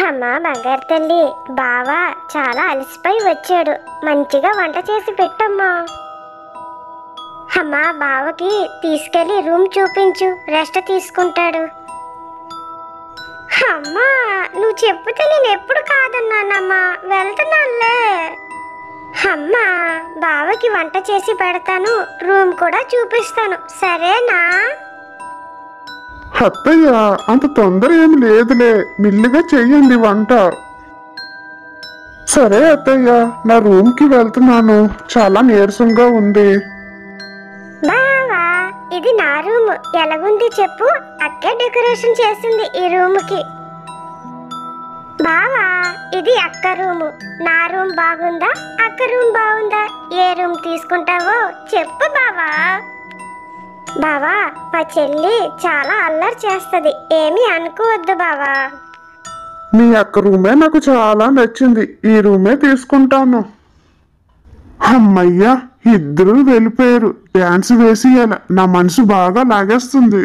అమ్మా బంగారు తల్లి, బావా చాలా అలసిపోయి వచ్చాడు, మంచిగా వంట చేసి పెట్టమ్మా. అమ్మా బావకి తీసుకెళ్లి రూమ్ చూపించు, రెస్ట్ తీసుకుంటాడు. అమ్మా నువ్వు చెప్తే నేను ఎప్పుడు కాదన్నానమ్మా, వెళ్తున్నానులే. అమ్మా బావకి వంట చేసి పెడతాను, రూమ్ కూడా చూపిస్తాను, సరేనా? అత్తయ్య అంత తొందర ఏమి లేదులే, మెల్లిగా చెయ్యండి వంట. సరే అత్తయ్య, నా రూమ్కి వెళ్తున్నాను, చాలా నీరసంగా ఉంది. బావా ఇది నా రూమ్, ఎలాగుంది చెప్పు, అక్కే డెకరేషన్ చేసింది ఈ రూమ్కి. బావా ఇది అక్క రూము, నా రూమ్ బాగుందా అక్క రూమ్ బాగుందా, ఏ రూమ్ తీసుకుంటావో చెప్పు బావా. బావా మా చెల్లి చాలా అల్లరి చేస్తది, ఏమీ అనుకోవద్దు బావా. మీ అక్క రూమే నాకు చాలా నచ్చింది, ఈ రూమే తీసుకుంటాను. అమ్మయ్యా, ఇద్దరూ వెళ్ళిపోయారు. డాన్స్ వేసి నా మనసు బాగా లాగేస్తుంది.